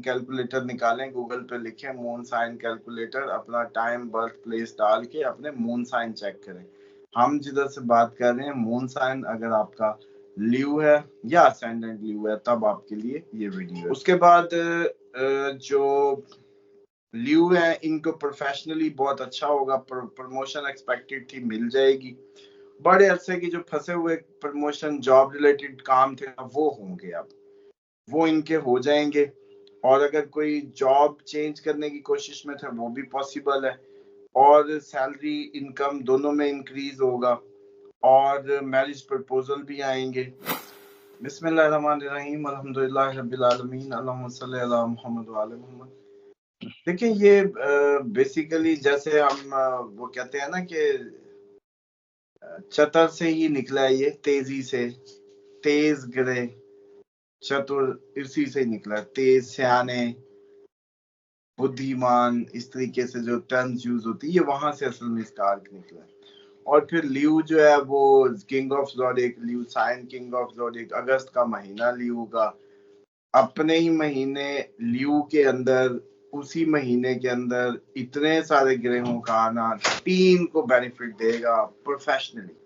Calculator निकालें, Google पे लिखें मून साइन कैलकुलेटर, अपना टाइम बर्थ प्लेस डाल के अपने मून साइन चेक करें। हम जिधर से बात कर रहे हैं मून साइन अगर आपका ल्यू है या असेंडेंट ल्यू है तब आपके लिए ये वीडियो है। उसके बाद जो ल्यू है इनको प्रोफेशनली बहुत अच्छा होगा, प्रमोशन एक्सपेक्टेड थी, मिल जाएगी। बड़े अरसे की जो फंसे हुए प्रमोशन जॉब रिलेटेड काम थे वो होंगे, अब वो इनके हो जाएंगे। और अगर कोई जॉब चेंज करने की कोशिश में थे वो भी पॉसिबल है, और सैलरी इनकम दोनों में इंक्रीज होगा, और मैरिज प्रपोजल भी आएंगे। बिस्मिल्लाहिर्रहमानिर्रहीम, अल्हम्दुलिल्लाह रब्बिल आलमीन, अल्लाहुम्मा सल्ली अला मुहम्मद व आले मुहम्मद। देखिए ये बेसिकली जैसे हम वो कहते हैं ना कि चतर से ही निकला है, ये तेजी से, तेज गिरे चतुर इसी से निकला, तेज सियाने बुद्धिमान, इस तरीके से जो टर्म्स यूज होती है ये वहां से असल में इसका अर्थ निकला है। और फिर ल्यू जो है वो king of zodiac, Leo sign king of zodiac, अगस्त का महीना ल्यू का, अपने ही महीने ल्यू के अंदर, उसी महीने के अंदर इतने सारे ग्रहों का आना टीम को बेनिफिट देगा प्रोफेशनली।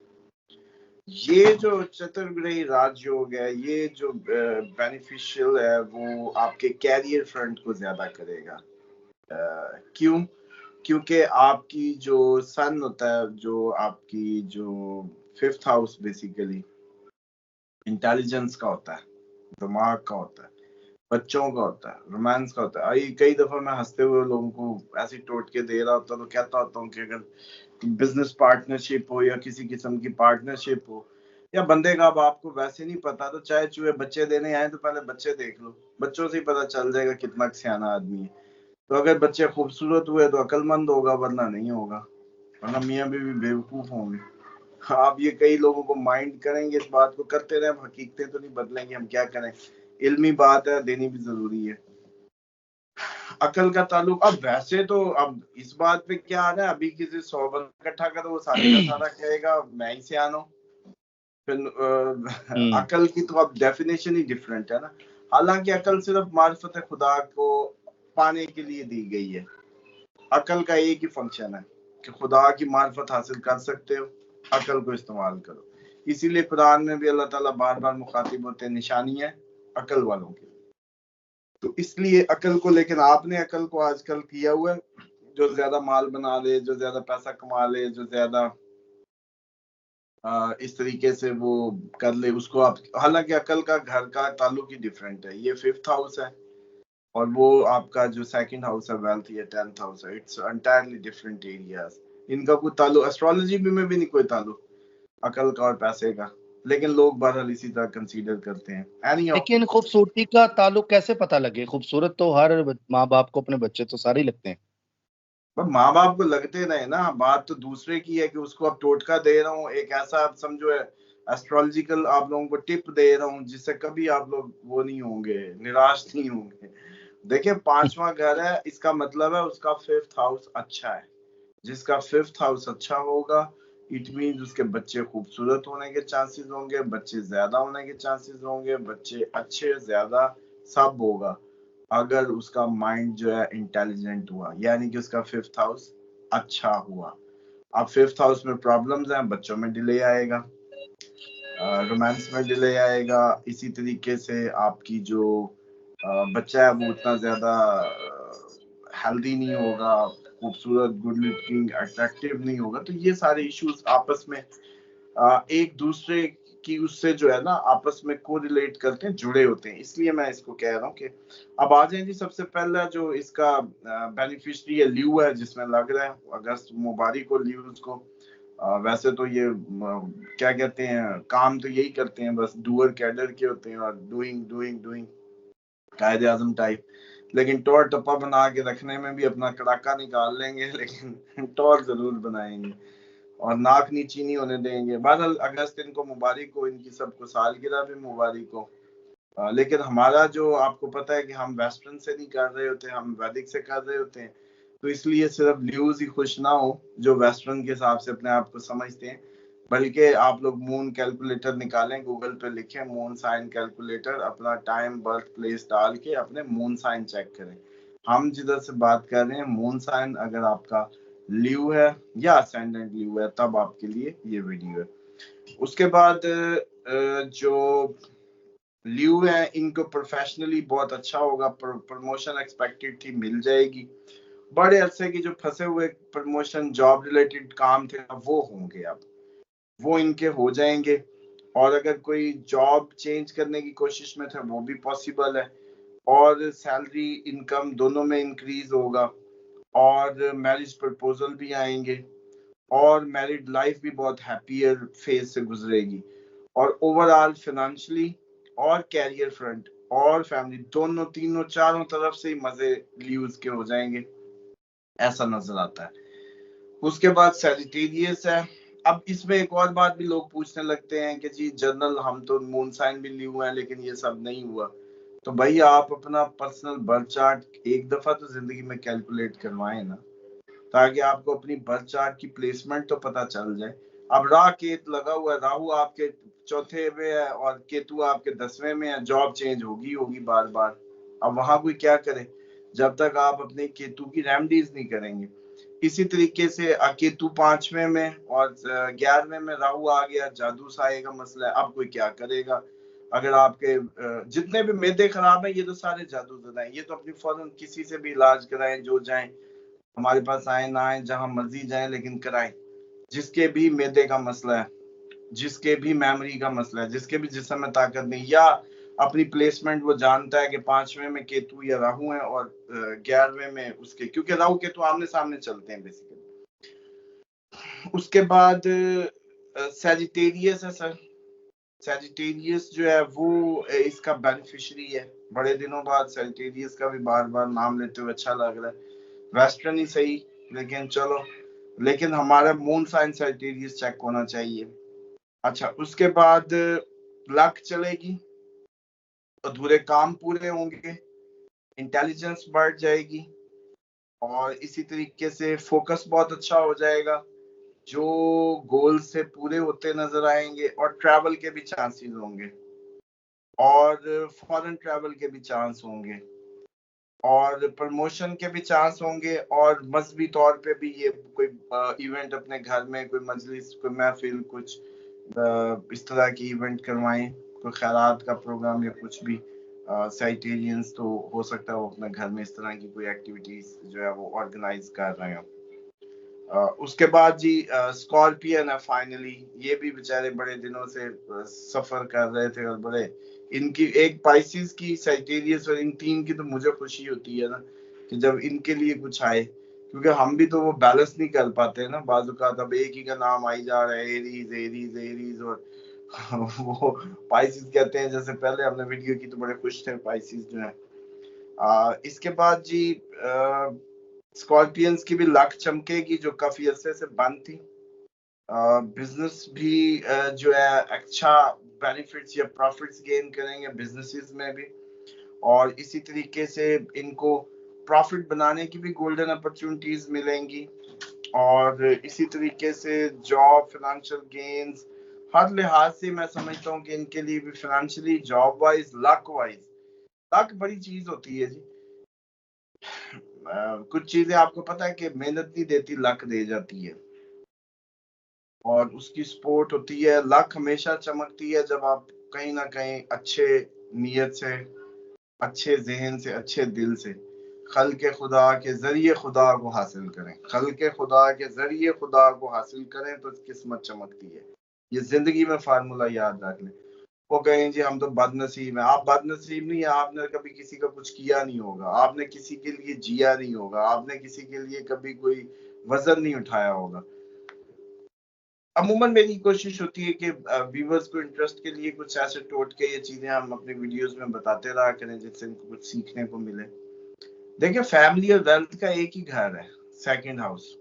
ये जो चतुर्ग्रही राजयोग है, ये जो बेनिफिशियल है वो आपके कैरियर फ्रंट को ज्यादा करेगा। क्यों? क्योंकि आपकी जो सन होता है, जो आपकी जो 5th हाउस बेसिकली इंटेलिजेंस का होता है, दिमाग का होता है, बच्चों का होता है, रोमांस का होता है। कई दफा मैं हंसते हुए लोगों को ऐसी टोट के दे रहा होता तो कहता होता हूँ कि अगर बिजनेस पार्टनरशिप हो या किसी किस्म की पार्टनरशिप हो, या बंदे का अब आपको वैसे नहीं पता तो चाहे चूहे बच्चे देने आए तो पहले बच्चे देख लो, बच्चों से ही पता चल जाएगा कितना सियाना आदमी है। तो अगर बच्चे खूबसूरत हुए तो अक्लमंद होगा, वरना नहीं होगा, वरना मियाँ बीवी बेवकूफ होंगे। आप ये कई लोगों को माइंड करेंगे, इस बात को करते रहे, हकीकतें तो नहीं बदलेंगे, हम क्या करें, इल्मी बात है, देनी भी जरूरी है। अकल का ताल्लुक, अब वैसे तो अब इस बात पे क्या आ रहा है, अभी किसी 100 बंदा इकट्ठा करो वो सारे का सारा कहेगा मैं ही सियान हूं। फिर अकल की तो अब डेफिनेशन ही डिफरेंट है ना। हालांकि अकल सिर्फ मार्फत खुदा को पाने के लिए दी गई है। अकल का एक ही फंक्शन है कि खुदा की मार्फत हासिल कर सकते हो, अकल को इस्तेमाल करो। इसीलिए कुरान में भी अल्लाह ताला बार बार मुखातिब होते हैं, निशानी है अकल वालों की। तो इसलिए अकल को, लेकिन आपने अकल को आजकल किया हुआ है जो ज्यादा माल बना ले, जो ज्यादा पैसा कमा ले, जो ज्यादा इस तरीके से वो कर ले उसको आप, हालांकि अकल का घर का ताल्लुक ही डिफरेंट है। ये 5th हाउस है और वो आपका जो 2nd हाउस है वेल्थ, ये 10th हाउस है। It's entirely different areas. इनका कोई ताल्लुक एस्ट्रोलॉजी में भी नहीं कोई ताल्लुक अकल का और पैसे का, लेकिन लोग बहरहाल इसी तरह कंसीडर करते हैं। लेकिन खूबसूरती का ताल्लुक कैसे पता लगे? खूबसूरत तो हर माँ बाप को अपने बच्चे तो सारे लगते हैं, पर माँ बाप को लगते रहे ना, बात तो दूसरे की है कि उसको अब टोटका दे रहा हूँ, एक ऐसा आप समझो एस्ट्रोलॉजिकल आप लोगों को टिप दे रहा हूँ जिससे कभी आप लोग वो नहीं होंगे, निराश नहीं होंगे। देखिए 5वां घर है, इसका मतलब है उसका 5th हाउस अच्छा है। जिसका 5th हाउस अच्छा होगा इट मीन उसके बच्चे खूबसूरत होने के चांसेस होंगे, बच्चे ज्यादा होने के चांसेस होंगे, बच्चे अच्छे ज्यादा सब होगा अगर उसका माइंड जो है इंटेलिजेंट हुआ, यानी कि उसका 5th हाउस अच्छा हुआ। अब 5th हाउस में प्रॉब्लम्स हैं, बच्चों में डिले आएगा, रोमांस में डिले आएगा, इसी तरीके से आपकी जो बच्चा है वो उतना ज्यादा हेल्दी नहीं होगा, खूबसूरत, गुड लुकिंग, अट्रैक्टिव नहीं होगा। तो ये सारे इश्यूज आपस में एक दूसरे की उससे जो है ना आपस में कोरिलेट करते हैं, जुड़े होते हैं। इसलिए मैं इसको कह रहा हूँ कि अब आ जाए जी। सबसे पहला जो इसका बेनिफिशियरी है ल्यू है, जिसमें लग रहा है अगस्त मुबारक को ल्यूज को। वैसे तो ये क्या कहते हैं, काम तो यही करते हैं, बस डूअर कैडर के होते हैं और डूइंग डूइंग डूइंग कायदे आजम टाइप, लेकिन टॉर टप्पा बना के रखने में भी अपना कड़ाका निकाल लेंगे, लेकिन टॉर जरूर बनाएंगे और नाक नीची नहीं होने देंगे। बहरहाल अगस्त इनको मुबारक हो, इनकी सबको सालगिरह भी मुबारक हो। लेकिन हमारा जो आपको पता है कि हम वेस्टर्न से नहीं कर रहे होते, हम वैदिक से कर रहे होते हैं, तो इसलिए सिर्फ ल्यूज ही खुश ना हो जो वेस्टर्न के हिसाब से अपने आप को समझते हैं। बल्कि आप लोग मून कैलकुलेटर निकालें, गूगल पे लिखें मून साइन कैलकुलेटर, अपना टाइम बर्थ प्लेस डाल के अपने मून साइन चेक करें। हम जिधर से बात कर रहे हैं मून साइन अगर आपका ल्यू है या असेंडेंट ल्यू है तब आपके लिए ये वीडियो है। उसके बाद जो ल्यू है इनको प्रोफेशनली बहुत अच्छा होगा, प्रमोशन एक्सपेक्टेड थी, मिल जाएगी। बड़े अरसे की जो फंसे हुए प्रमोशन जॉब रिलेटेड काम थे वो होंगे, अब वो इनके हो जाएंगे। और अगर कोई जॉब चेंज करने की कोशिश में थे वो भी पॉसिबल है, और सैलरी इनकम दोनों में इंक्रीज होगा, और मैरिज प्रपोजल भी आएंगे, और मैरिड लाइफ भी बहुत हैप्पियर फेज से गुजरेगी, और ओवरऑल फाइनेंशियली और कैरियर फ्रंट और फैमिली दोनों तीनों चारों तरफ से ही मजे ल्यूज के हो जाएंगे, ऐसा नजर आता है। उसके बाद सैजिटेरियस है। अब इसमें एक और बात भी लोग पूछने लगते हैं कि जी जनरल हम तो मून साइन भी लिए हुए हैं लेकिन ये सब नहीं हुआ। तो भाई आप अपना पर्सनल बर्थ चार्ट एक दफा तो जिंदगी में कैलकुलेट करवाएं ना, ताकि आपको अपनी बर्थ चार्ट की प्लेसमेंट तो पता चल जाए। अब राह केत लगा हुआ है, राहु आपके चौथे में है और केतु आपके 10वें में है, जॉब चेंज होगी होगी बार बार। अब वहां कोई क्या करे जब तक आप अपने केतु की रेमडीज नहीं करेंगे। इसी तरीके से केतु 5वें में और 11वें में राहु आ गया, जादू साए का मसला है, अब कोई क्या करेगा। अगर आपके जितने भी मैदे खराब है ये तो सारे जादू ज़दा हैं, ये तो अपनी फौरन किसी से भी इलाज कराएं, जो जाएं हमारे पास आए ना आए जहां मर्जी जाए लेकिन कराएं। जिसके भी मैदे का मसला है, जिसके भी मेमोरी का मसला है, जिसके भी जिस्म में ताकत नहीं, या अपनी प्लेसमेंट वो जानता है कि 5वें में केतु या राहु है और 11वें में उसके, क्योंकि राहु केतु आमने सामने चलते हैं बेसिकली। उसके बाद सैजिटेरियस है सर। सैजिटेरियस जो है वो इसका बेनिफिशियरी है। बड़े दिनों बाद सैजिटेरियस का भी बार बार नाम लेते हुए अच्छा लग रहा है। वेस्टर्न ही सही लेकिन चलो, लेकिन हमारा मून साइन सैजिटेरियस चेक होना चाहिए। अच्छा, उसके बाद लक चलेगी, अधूरे काम पूरे होंगे, इंटेलिजेंस बढ़ जाएगी, और इसी तरीके से फोकस बहुत अच्छा हो जाएगा, जो गोल से पूरे होते नजर आएंगे, और ट्रैवल के भी चांसेस होंगे, और फॉरेन ट्रैवल के भी चांस होंगे, और प्रमोशन के भी चांस होंगे, और मजहबी तौर पे भी ये कोई इवेंट अपने घर में, कोई मजलिस, कोई महफिल, कुछ इस तरह की इवेंट करवाएं, कोई खैरात का प्रोग्राम या कुछ भी। साइटेरियंस तो हो सकता है वो अपने घर में इस तरह की कोई एक्टिविटीज जो है वो ऑर्गेनाइज कर रहे हो। उसके बाद जी स्कॉर्पियन है फाइनली। ये भी बेचारे बड़े दिनों से सफर कर रहे थे, और बड़े इनकी एक पाइसिस की, साइटेरियस और इन तीन की तो मुझे खुशी होती है ना कि जब इनके लिए कुछ आए, क्योंकि हम भी तो वो बैलेंस नहीं कर पाते ना बाजुका, तब एक ही का नाम आई जा रहा है एरीज एरीज एरीज, और वो पाइसिस कहते हैं, जैसे पहले हमने वीडियो की तो बड़े खुश थे पाइसिस जो है। इसके बाद जी स्कॉर्पियंस की भी लक चमकेगी जो काफी अरसे से बंद थी। बिजनेस भी जो है अच्छा बेनिफिट्स या प्रॉफिट्स गेन करेंगे बिजनेसेस में भी, और इसी तरीके से इनको प्रॉफिट बनाने की भी गोल्डन अपॉर्चुनिटीज मिलेंगी, और इसी तरीके से जॉब, फाइनेंशियल गेन्स, हर लिहाज से मैं समझता हूँ कि इनके लिए भी financially, job wise, luck wise, luck बड़ी चीज होती है जी। कुछ चीजें आपको पता है कि मेहनत नहीं देती, लक दे जाती है, और उसकी सपोर्ट होती है। लक हमेशा चमकती है जब आप कहीं ना कहीं अच्छे नीयत से, अच्छे जहन से, अच्छे दिल से खल के खुदा के जरिए खुदा को हासिल करें, खल के खुदा के जरिए खुदा को हासिल करें तो किस्मत चमकती है। ये जिंदगी में फार्मूला याद रख लें। वो कहें जी हम तो बदनसीब हैं, आप बदनसीब नहीं है, आपने कभी किसी का कुछ किया नहीं होगा, आपने किसी के लिए जिया नहीं होगा, आपने किसी के लिए कभी कोई वजन नहीं उठाया होगा। अमूमन मेरी कोशिश होती है कि व्यूवर्स को इंटरेस्ट के लिए कुछ ऐसे टोटके ये चीजें हम अपने वीडियोस में बताते रहा करें जिससे इनको कुछ सीखने को मिले। देखिए फैमिली और वेल्थ का एक ही घर है, सेकंड हाउस।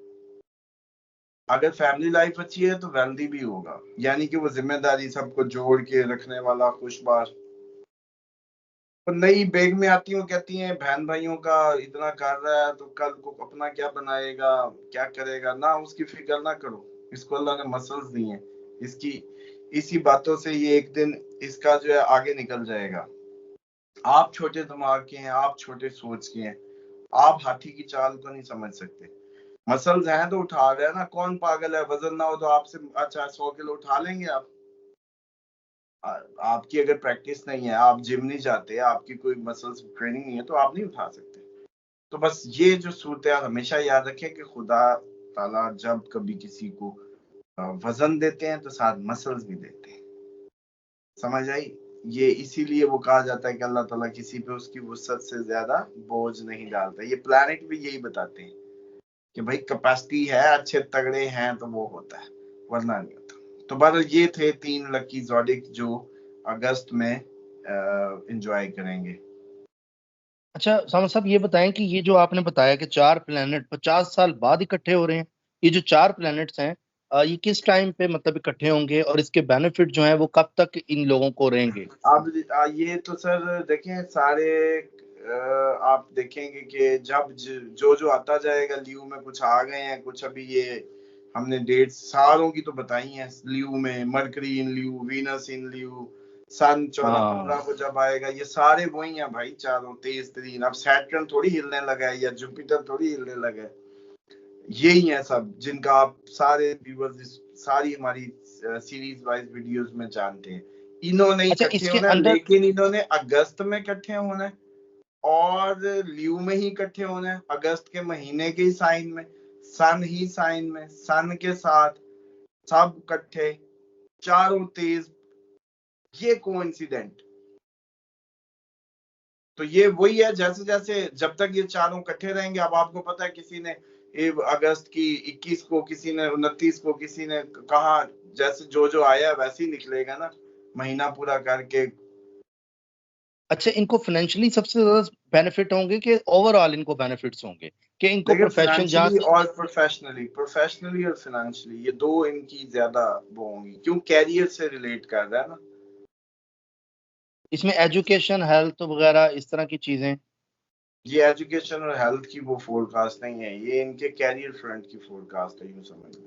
अगर फैमिली लाइफ अच्छी है तो वेल्दी भी होगा, यानी कि वो जिम्मेदारी, सबको जोड़ के रखने वाला, खुशबाश। तो नई बेग में आती हूँ, कहती हैं बहन भाइयों का इतना कर रहा है तो कल को अपना क्या बनाएगा, क्या करेगा, ना उसकी फिक्र ना करो, इसको अल्लाह ने मसल्स दी हैं, इसकी इसी बातों से ये एक दिन इसका जो है आगे निकल जाएगा। आप छोटे दिमाग के हैं, आप छोटे सोच के हैं, आप हाथी की चाल को नहीं समझ सकते। मसल्स हैं तो उठा रहे हैं ना, कौन पागल है, वजन ना हो तो आपसे अच्छा 100 किलो उठा लेंगे आप। आपकी अगर प्रैक्टिस नहीं है, आप जिम नहीं जाते, आपकी कोई मसल्स ट्रेनिंग नहीं है, तो आप नहीं उठा सकते। तो बस ये जो सूरत हमेशा याद रखें कि खुदा ताला जब कभी किसी को वजन देते हैं तो साथ मसल्स भी देते हैं। समझ आई? ये इसीलिए वो कहा जाता है कि अल्लाह ताला किसी पे उसकी वुसअत से ज्यादा बोझ नहीं डालता। ये प्लैनेट भी यही बताते हैं कि भाई कैपेसिटी है, अच्छे तगड़े हैं तो वो होता है, वरना नहीं होता। तो बहरहाल ये थे 3 लकी ज़ोडिक जो अगस्त में एंजॉय करेंगे। अच्छा सामद साहब, ये बताएं कि ये जो आपने बताया कि 4 प्लैनेट 50 साल बाद इकट्ठे हो रहे हैं, ये जो 4 प्लैनेट्स हैं, ये किस टाइम पे मतलब इकट्ठे होंगे और इसके बेनिफिट जो हैं वो कब तक इन लोगों को रहेंगे? अब ये तो सर देखें सारे आप देखेंगे कि जब जो जो आता जाएगा, लियो में कुछ आ गए हैं, कुछ अभी ये हमने डेट सारों की तो बताई हैं। लियो में मरकरी इन लियो, वीनस इन लियो, सन 14-15 को जब आएगा, ये सारे वही हैं भाई, चारों तेज तरीन। अब सैटर्न थोड़ी हिलने लगा है या जुपिटर थोड़ी हिलने लगा है, यही है सब जिनका आप सारे व्यूअर्स सारी हमारी सीरीज वाइज वीडियोस में जानते हैं। इन्होंने अच्छा, इकट्ठे इसके होना है, अंदर लेकिन इन्होंने अगस्त में इकट्ठे होना है और लियो में ही इकट्ठे होना है, अगस्त के महीने के साइन में, सन ही साइन में, सन के साथ सब इकट्ठे, चारों तेज। ये कोइंसिडेंट तो ये वही है, जैसे जैसे जब तक ये चारों इकट्ठे रहेंगे। अब आपको पता है किसी ने अगस्त की 21 को, किसी ने 29 को, किसी ने कहा, जैसे जो जो आया वैसे ही निकलेगा ना, महीना पूरा करके। अच्छा, इनको फाइनेंशियली सबसे ज्यादा बेनिफिट होंगे कि ओवरऑल इनको बेनिफिट्स होंगे कि इनको देखिए प्रोफेशन जहाँ फाइनेंशियली और प्रोफेशनली और फाइनेंशियली ये दो इनकी ज्यादा वो होंगी, क्यों कैरियर से रिलेट कर रहा है ना। इसमें एजुकेशन, हेल्थ वगैरह इस तरह की चीजें? ये एजुकेशन और हेल्थ की वो फोरकास्ट नहीं है, ये इनके कैरियर फ्रंट की फोरकास्ट है, यूं समझ लें।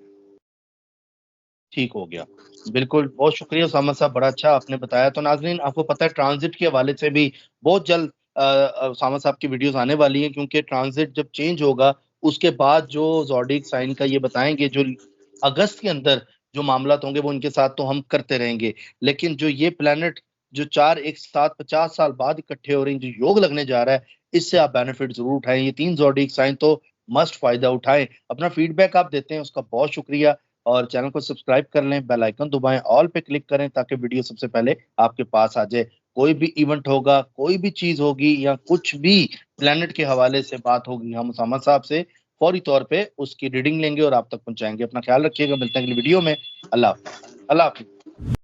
ठीक हो गया। बिल्कुल, बहुत शुक्रिया उसामा साहब, बड़ा अच्छा आपने बताया। तो नाजरीन, आपको पता है ट्रांजिट के हवाले से भी बहुत जल्द उसामा साहब की वीडियोस आने वाली हैं, क्योंकि ट्रांजिट जब चेंज होगा उसके बाद जो ज़ोडिक साइन का ये बताएंगे, जो अगस्त के अंदर जो मामला होंगे वो इनके साथ तो हम करते रहेंगे, लेकिन जो ये प्लेनेट जो 4 एक साथ 50 साल बाद इकट्ठे हो रहे हैं, जो योग लगने जा रहा है, इससे आप बेनिफिट जरूर उठाएं। ये 3 ज़ोडिक साइन तो मस्ट फायदा उठाएं। अपना फीडबैक आप देते हैं उसका बहुत शुक्रिया। और चैनल को सब्सक्राइब कर लें, बेल आइकन दबाएं, ऑल पे क्लिक करें ताकि वीडियो सबसे पहले आपके पास आ जाए। कोई भी इवेंट होगा, कोई भी चीज होगी या कुछ भी प्लेनेट के हवाले से बात होगी, हम उसामा साहब से फौरी तौर पे उसकी रीडिंग लेंगे और आप तक पहुंचाएंगे। अपना ख्याल रखिएगा, मिलते हैं अगली वीडियो में। अल्लाह हाफिज। अल्लाह हाफिज।